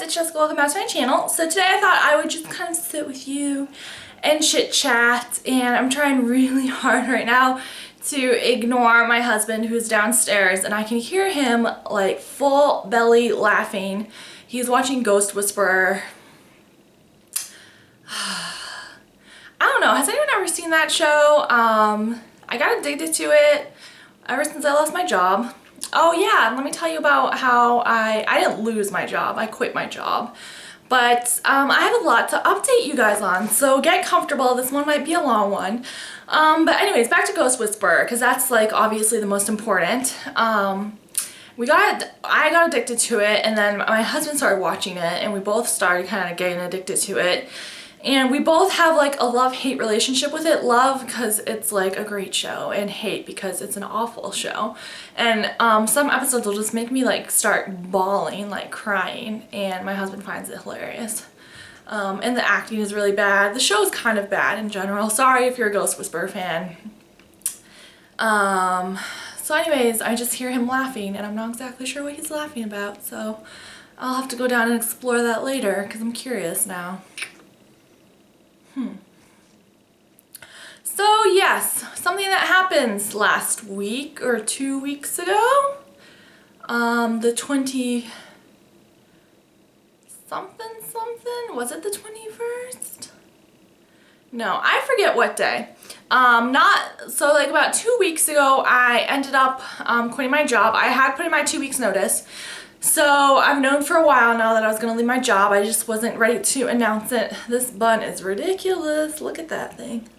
it's Jessica. Welcome back to my channel. So today I thought I would just kind of sit with you and chit chat, and I'm trying really hard right now to ignore my husband who's downstairs, and I can hear him like full belly laughing. He's watching Ghost Whisperer. I don't know, has anyone ever seen that show? I got addicted to it ever since I lost my job. Oh yeah, let me tell you about how I didn't lose my job, I quit my job. But I have a lot to update you guys on, so get comfortable. This one might be a long one. But anyways, back to Ghost Whisperer, because that's like obviously the most important. I got addicted to it, and then my husband started watching it, and we both started kind of getting addicted to it. And we both have like a love-hate relationship with it. Love because it's like a great show, and hate because it's an awful show. And some episodes will just make me like start bawling, like crying, and my husband finds it hilarious. And the acting is really bad. The show is kind of bad in general. Sorry if you're a Ghost Whisperer fan. So anyways, I just hear him laughing, and I'm not exactly sure what he's laughing about, so I'll have to go down and explore that later because I'm curious now. So yes, something that happened last week or 2 weeks ago, the 20 something, was it the 21st? No, I forget what day. So like about 2 weeks ago, I ended up quitting my job. I had put in my 2 weeks notice. So I've known for a while now that I was going to leave my job. I just wasn't ready to announce it. This bun is ridiculous. Look at that thing.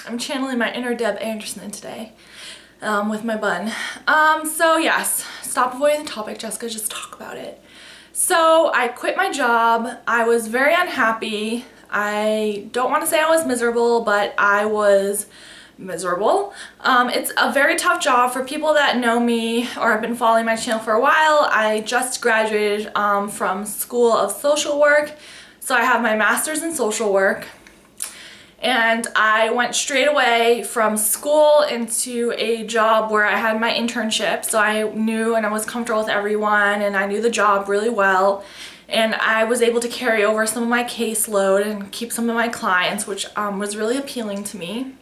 I'm channeling my inner Deb Anderson today with my bun. So yes, stop avoiding the topic, Jessica, just talk about it. So I quit my job. I was very unhappy. I don't want to say I was miserable, but I was miserable. It's a very tough job. For people that know me or have been following my channel for a while, I just graduated from School of Social Work, so I have my master's in social work, and I went straight away from school into a job where I had my internship, so I knew and I was comfortable with everyone, and I knew the job really well, and I was able to carry over some of my caseload and keep some of my clients, which was really appealing to me.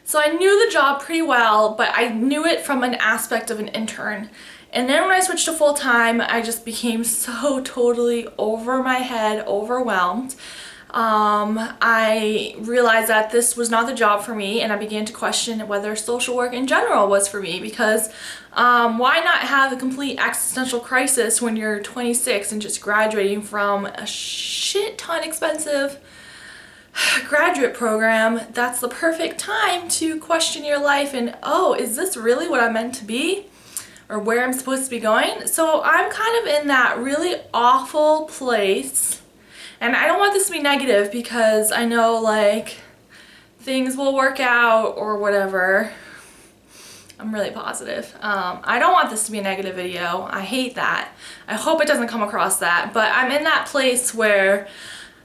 So I knew the job pretty well, but I knew it from an aspect of an intern. And then when I switched to full-time, I just became so totally over my head, overwhelmed. I realized that this was not the job for me, and I began to question whether social work in general was for me, because why not have a complete existential crisis when you're 26 and just graduating from a shit ton expensive graduate program? That's the perfect time to question your life and, oh, is this really what I'm meant to be or where I'm supposed to be going? So I'm kind of in that really awful place, and I don't want this to be negative because I know like things will work out or whatever. I'm really positive. I don't want this to be a negative video. I hate that. I hope it doesn't come across that, but I'm in that place where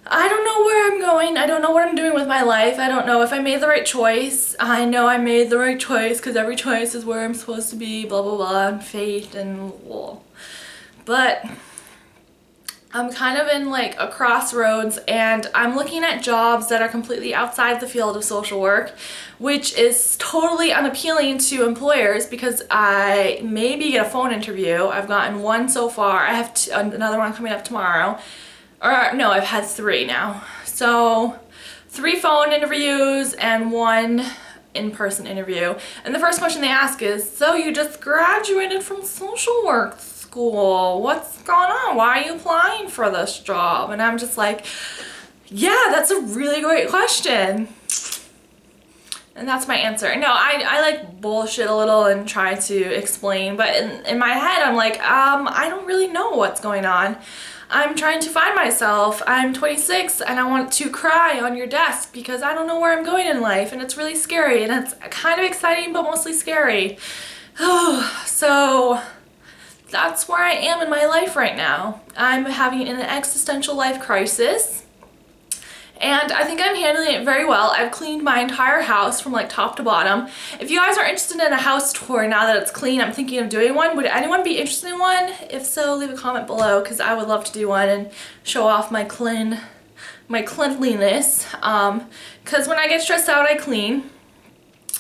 I don't know where I'm going. I don't know what I'm doing with my life. I don't know if I made the right choice. I know I made the right choice because every choice is where I'm supposed to be, blah, blah, blah, and fate and blah. But I'm kind of in like a crossroads, and I'm looking at jobs that are completely outside the field of social work, which is totally unappealing to employers because I maybe get a phone interview. I've gotten one so far. I have another one coming up tomorrow. Or no, I've had 3 now. So 3 phone interviews and 1 in-person interview. And the first question they ask is, so you just graduated from social work school. What's going on? Why are you applying for this job? And I'm just like, yeah, that's a really great question. And that's my answer. No, I like bullshit a little and try to explain, but in my head I'm like, I don't really know what's going on. I'm trying to find myself. I'm 26 and I want to cry on your desk because I don't know where I'm going in life, and it's really scary, and it's kind of exciting but mostly scary. So that's where I am in my life right now. I'm having an existential life crisis, and I think I'm handling it very well. I've cleaned my entire house from like top to bottom. If you guys are interested in a house tour now that it's clean, I'm thinking of doing one. Would anyone be interested in one? If so, leave a comment below because I would love to do one and show off my cleanliness. Because when I get stressed out, I clean.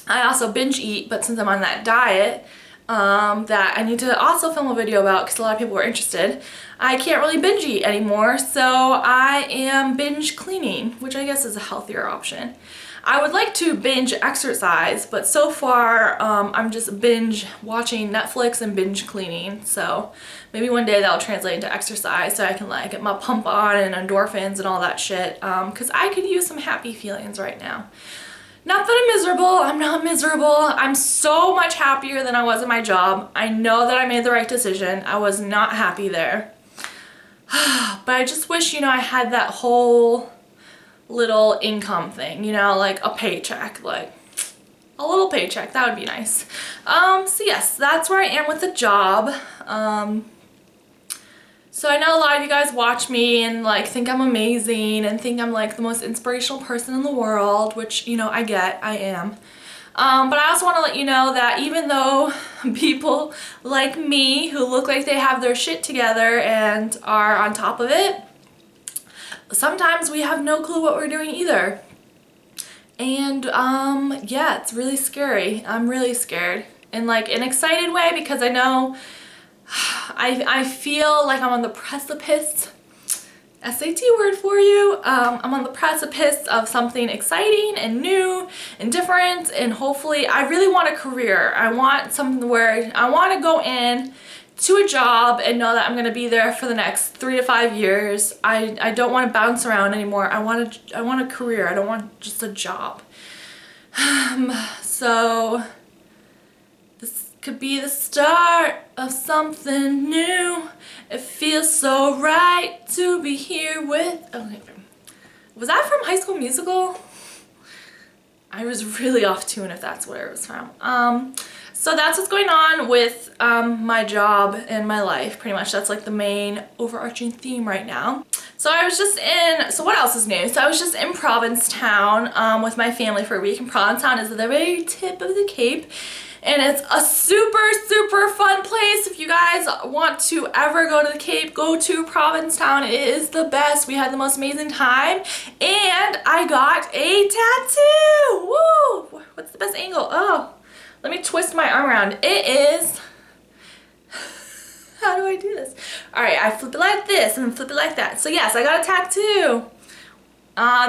I also binge eat, but since I'm on that diet that I need to also film a video about because a lot of people were interested, I can't really binge eat anymore, so I am binge cleaning, which I guess is a healthier option. I would like to binge exercise, but so far I'm just binge watching Netflix and binge cleaning, so maybe one day that'll translate into exercise so I can like get my pump on and endorphins and all that shit, because I could use some happy feelings right now. Not that I'm miserable, I'm not miserable. I'm so much happier than I was in my job. I know that I made the right decision. I was not happy there. But I just wish, you know, I had that whole little income thing, you know, like a paycheck, like a little paycheck, that would be nice. So yes, that's where I am with the job. So I know a lot of you guys watch me and like think I'm amazing and think I'm like the most inspirational person in the world, which, you know, I get, I am. But I also want to let you know that even though people like me who look like they have their shit together and are on top of it, sometimes we have no clue what we're doing either. And yeah, it's really scary. I'm really scared in like an excited way because I know I feel like I'm on the precipice, SAT word for you, I'm on the precipice of something exciting and new and different, and hopefully I really want a career. I want something where I want to go in to a job and know that I'm going to be there for the next 3 to 5 years. I don't want to bounce around anymore. I want a career. I don't want just a job. So could be the start of something new. It feels so right to be here with. Okay. Was that from High School Musical? I was really off tune if that's where it was from. So that's what's going on with my job and my life. Pretty much that's like the main overarching theme right now. So I was just in, so what else is new? So I was just in Provincetown with my family for a week, and Provincetown is at the very tip of the Cape. And it's a super fun place. If you guys want to ever go to the Cape, go to Provincetown. It is the best. We had the most amazing time. And I got a tattoo. Woo! What's the best angle? Oh, let me twist my arm around. It is, how do I do this? All right, I flip it like this and flip it like that. So yes, I got a tattoo.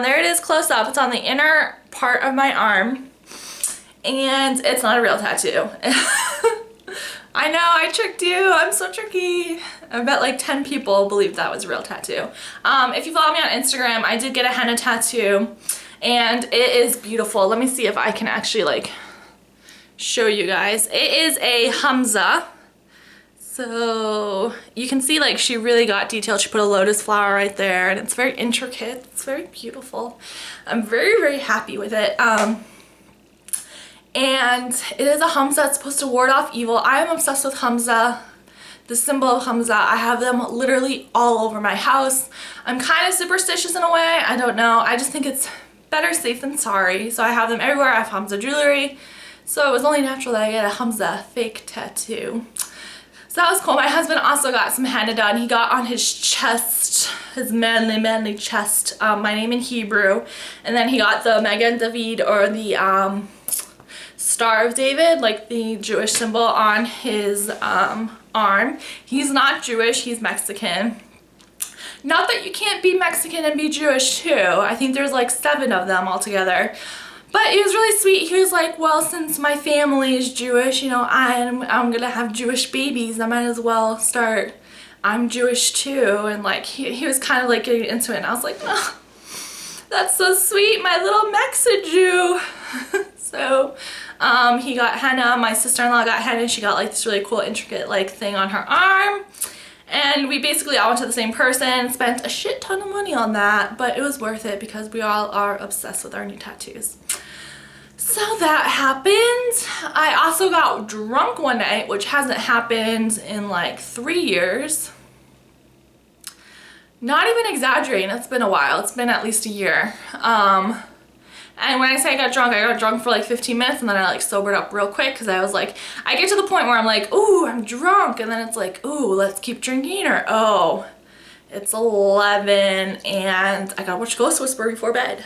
There it is close up. It's on the inner part of my arm. And it's not a real tattoo. I know, I tricked you. I'm so tricky. I bet like 10 people believed that was a real tattoo. If you follow me on Instagram, I did get a henna tattoo and it is beautiful. Let me see if I can actually like show you guys. It is a Hamza. So you can see like she really got detailed. She put a lotus flower right there and it's very intricate. It's very beautiful. I'm very happy with it. And it is a Hamza. It's supposed to ward off evil. I am obsessed with Hamza, the symbol of Hamza. I have them literally all over my house. I'm kind of superstitious in a way. I don't know. I just think it's better safe than sorry. So I have them everywhere. I have Hamza jewelry. So it was only natural that I get a Hamza fake tattoo. So that was cool. My husband also got some henna done. He got on his chest, his manly chest, my name in Hebrew. And then he got the Magen David, or the Star of David, like the Jewish symbol, on his arm. He's not Jewish, he's Mexican. Not that you can't be Mexican and be Jewish too. I think there's like 7 of them altogether. But he was really sweet. He was like, well, since my family is Jewish, you know, I'm gonna have Jewish babies. I might as well start, I'm Jewish too. And like, he was kind of like getting into it. And I was like, oh, that's so sweet, my little Mexican Jew. So he got henna. My sister-in-law got henna. She got like this really cool intricate like thing on her arm. And we basically all went to the same person, spent a shit ton of money on that, but it was worth it because we all are obsessed with our new tattoos. So that happened. I also got drunk one night, which hasn't happened in like 3 years. Not even exaggerating, it's been a while. It's been at least a year. And when I say I got drunk for like 15 minutes and then I like sobered up real quick because I was like, I get to the point where I'm like, ooh, I'm drunk. And then it's like, ooh, let's keep drinking, or oh, it's 11 and I gotta watch Ghost Whisperer before bed.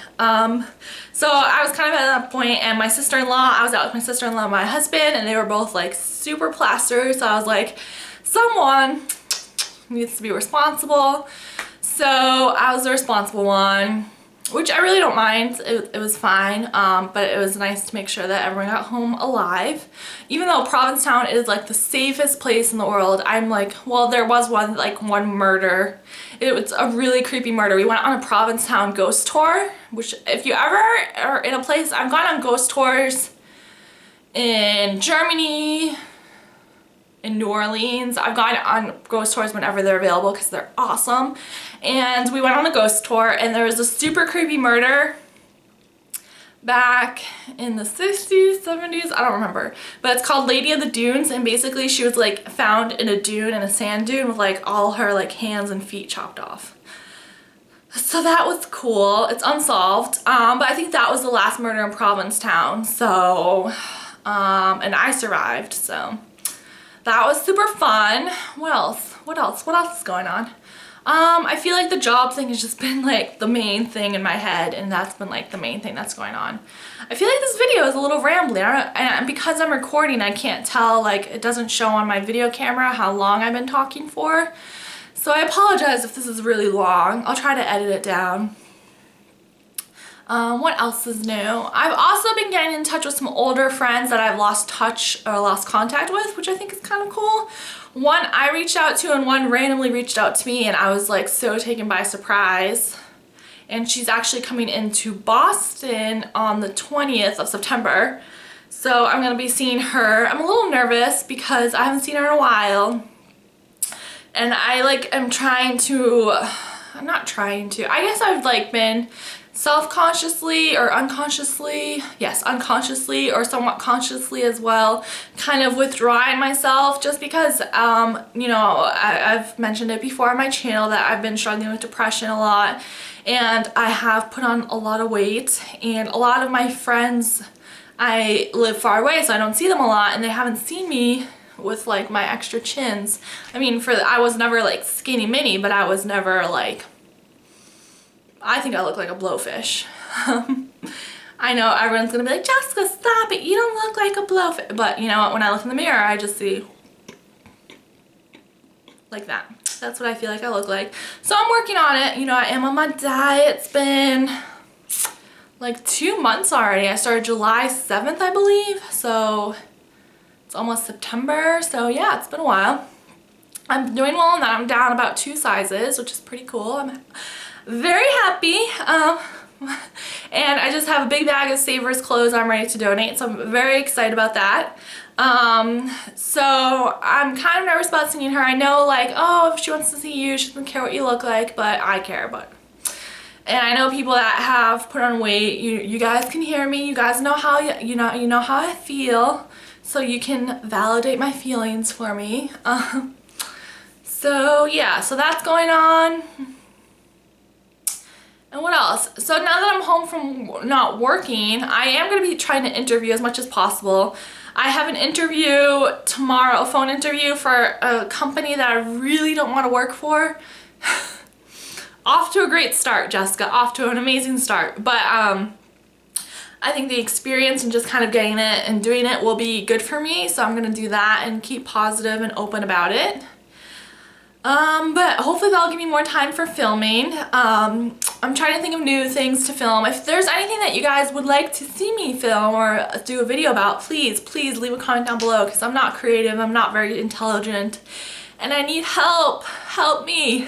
So I was kind of at that point, and my sister-in-law, I was out with my sister-in-law and my husband, and they were both like super plastered. So I was like, someone needs to be responsible. So I was the responsible one, which I really don't mind. It was fine, but it was nice to make sure that everyone got home alive. Even though Provincetown is like the safest place in the world, I'm like, well, there was one murder. It was a really creepy murder. We went on a Provincetown ghost tour, which if you ever are in a place, I've gone on ghost tours in Germany, in New Orleans. I've gone on ghost tours whenever they're available because they're awesome. And we went on a ghost tour, and there was a super creepy murder back in the 60s, 70s, I don't remember. But it's called Lady of the Dunes, and basically she was like found in a dune, in a sand dune, with like all her like hands and feet chopped off. So that was cool. It's unsolved. But I think that was the last murder in Provincetown. So, and I survived, so that was super fun. What else? What else? What else is going on? I feel like the job thing has just been like the main thing in my head, and that's been like the main thing that's going on. I feel like this video is a little rambling, and because I'm recording, I can't tell, like it doesn't show on my video camera how long I've been talking for. So I apologize if this is really long. I'll try to edit it down. What else is new? I've also been getting in touch with some older friends that I've lost touch or lost contact with, which I think is kind of cool. One I reached out to, and one randomly reached out to me, and I was like so taken by surprise. And she's actually coming into Boston on the 20th of September. So I'm gonna be seeing her. I'm a little nervous because I haven't seen her in a while. And I like am trying to, I'm not trying to, I guess I've like been self-consciously or unconsciously, yes, unconsciously or somewhat consciously as well, kind of withdrawing myself just because, you know, I've mentioned it before on my channel that I've been struggling with depression a lot, and I have put on a lot of weight, and a lot of my friends, I live far away so I don't see them a lot, and they haven't seen me with like my extra chins. I mean, I was never like skinny mini, but I was never like, I think I look like a blowfish. I know everyone's gonna be like, Jessica, stop it, you don't look like a blowfish. But you know what, when I look in the mirror, I just see like that. That's what I feel like I look like. So I'm working on it. You know, I am on my diet. It's been like 2 months already. I started July 7th, I believe. So it's almost September. So yeah, it's been a while. I'm doing well in that. I'm down about 2 sizes, which is pretty cool. I'm very happy. And I just have a big bag of Savers clothes I'm ready to donate, so I'm very excited about that. So I'm kind of nervous about seeing her. I know, like, oh, if she wants to see you, she doesn't care what you look like, but I care. And I know people that have put on weight, you guys can hear me, you guys know how you know how I feel, so you can validate my feelings for me. So yeah, so that's going on. And what else? So now that I'm home from not working, I am going to be trying to interview as much as possible. I have an interview tomorrow, a phone interview for a company that I really don't want to work for. Off to a great start, Jessica. Off to an amazing start. But I think the experience and just kind of getting it and doing it will be good for me. So I'm going to do that and keep positive and open about it. But hopefully that'll give me more time for filming. I'm trying to think of new things to film. If there's anything that you guys would like to see me film or do a video about, please leave a comment down below, because I'm not creative, I'm not very intelligent, and I need help. Help me.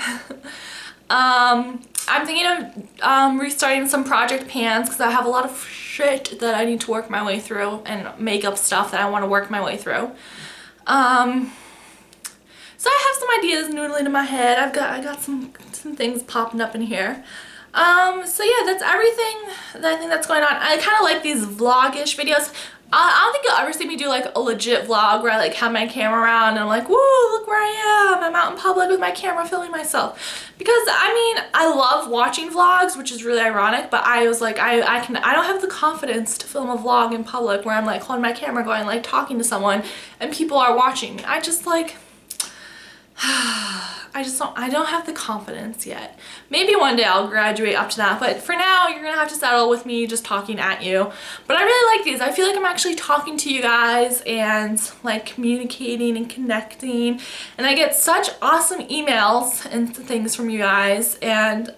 I'm thinking of restarting some project pans, because I have a lot of shit that I need to work my way through, and makeup stuff that I want to work my way through. So I have some ideas noodling in my head. I got some things popping up in here. So yeah, that's everything that I think that's going on. I kind of like these vlog-ish videos. I don't think you'll ever see me do like a legit vlog where I like have my camera around and I'm like, woo, look where I am. I'm out in public with my camera filming myself. Because I mean, I love watching vlogs, which is really ironic, but I was like, I don't have the confidence to film a vlog in public where I'm like holding my camera going like talking to someone and people are watching me. I just like, I don't have the confidence yet. Maybe one day I'll graduate up to that, but for now you're gonna have to settle with me just talking at you. But I really like these. I feel like I'm actually talking to you guys and like communicating and connecting, and I get such awesome emails and things from you guys, and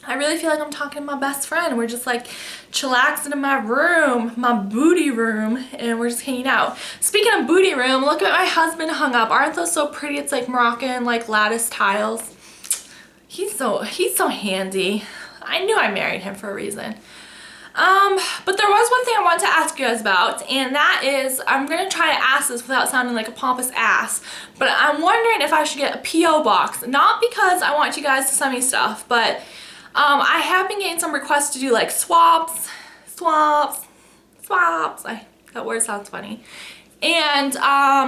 I really feel like I'm talking to my best friend. We're just like chillaxing in my room, my booty room, and we're just hanging out. Speaking of booty room, look at my husband hung up. Aren't those so pretty? It's like Moroccan like lattice tiles. He's so handy. I knew I married him for a reason. But there was one thing I wanted to ask you guys about, and that is, I'm gonna try to ask this without sounding like a pompous ass, but I'm wondering if I should get a P.O. box. Not because I want you guys to send me stuff, but I have been getting some requests to do like swaps. That word sounds funny. And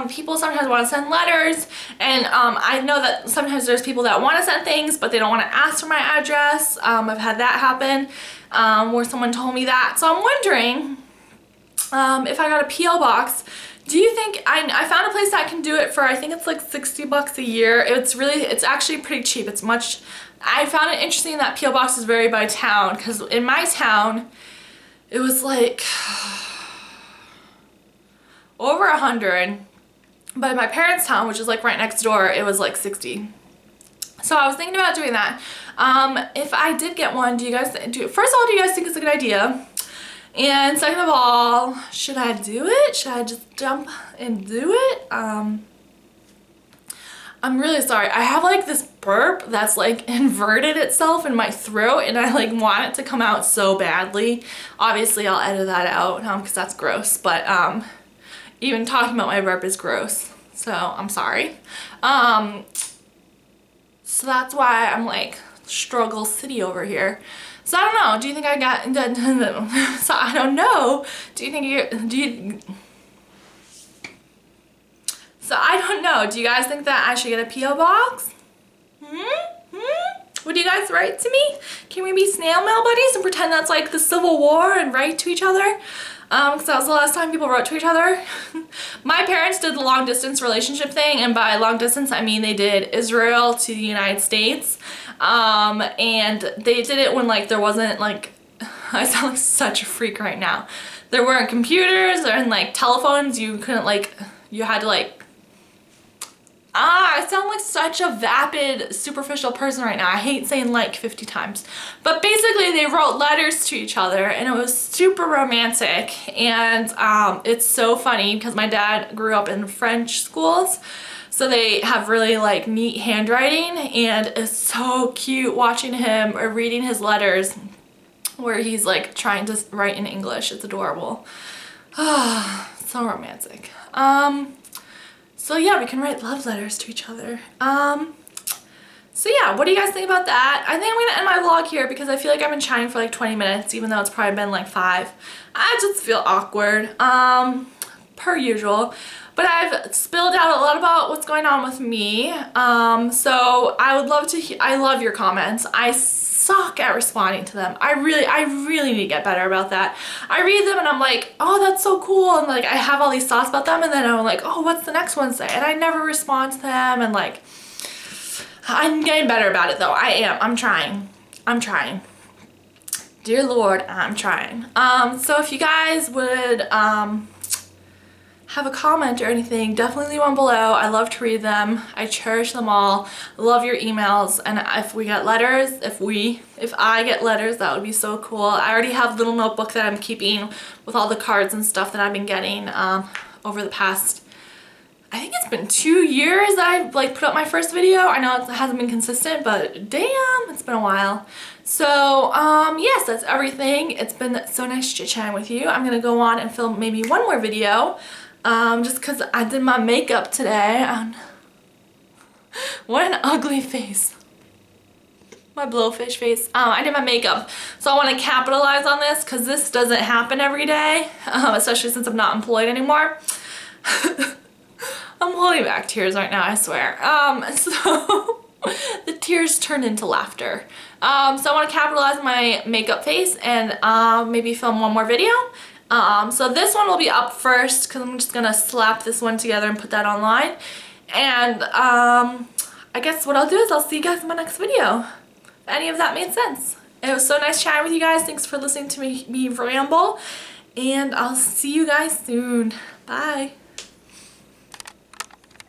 people sometimes want to send letters, and I know that sometimes there's people that want to send things but they don't want to ask for my address. I've had that happen where someone told me that. So I'm wondering if I got a P.O. box. Do you think, I found a place that can do it for, I think it's like 60 bucks a year. It's actually pretty cheap. It's much, I found it interesting that P.O. boxes vary by town, because in my town it was like over 100, but in my parents' town, which is like right next door, it was like 60. So I was thinking about doing that. If I did get one, do you guys first of all, do you guys think it's a good idea? And second of all, should I do it? Should I just jump and do it? I'm really sorry. I have like this burp that's like inverted itself in my throat, and I like want it to come out so badly. Obviously I'll edit that out because that's gross, but even talking about my burp is gross. So I'm sorry. So that's why I'm like struggle city over here. So I don't know. Do you think I got? So I don't know. Do you think So I don't know. Do you guys think that I should get a P.O. box? Would you guys write to me? Can we be snail mail buddies and pretend that's like the Civil War and write to each other? Because that was the last time people wrote to each other. My parents did the long distance relationship thing, and by long distance I mean they did Israel to the United States. And they did it when like there wasn't like, I sound like such a freak right now. There weren't computers and like telephones. You couldn't like, you had to like, I sound like such a vapid, superficial person right now. I hate saying like 50 times. But basically they wrote letters to each other, and it was super romantic. And it's so funny because my dad grew up in French schools, so they have really like neat handwriting, and it's so cute watching him or reading his letters where he's like trying to write in English. It's adorable. So romantic. So yeah, we can write love letters to each other. So yeah, what do you guys think about that? I think I'm gonna end my vlog here because I feel like I've been chatting for like 20 minutes, even though it's probably been like 5. I just feel awkward, per usual. But I've spilled out a lot about what's going on with me. So I would love to I love your comments. I suck at responding to them. I really need to get better about that. I read them and I'm like, oh, that's so cool, and like I have all these thoughts about them, and then I'm like, oh, what's the next one say? And I never respond to them, and like I'm getting better about it though. I'm trying. Dear Lord, I'm trying. So if you guys would have a comment or anything, definitely leave one below. I love to read them. I cherish them all. I love your emails, and if we get letters, if I get letters, that would be so cool. I already have a little notebook that I'm keeping with all the cards and stuff that I've been getting over the past, I think it's been 2 years that I've like put up my first video. I know it hasn't been consistent, but damn, it's been a while. So yes, that's everything. It's been so nice chit-chatting with you. I'm gonna go on and film maybe one more video. Just because I did my makeup today. What an ugly face. my blowfish face. I did my makeup, so I want to capitalize on this because this doesn't happen every day, especially since I'm not employed anymore. I'm holding back tears right now, I swear. So the tears turned into laughter. So I want to capitalize on my makeup face and maybe film one more video. So this one will be up first because I'm just gonna slap this one together and put that online. And I guess what I'll do is I'll see you guys in my next video. If any of that made sense. It was so nice chatting with you guys. Thanks for listening to me ramble. And I'll see you guys soon. Bye.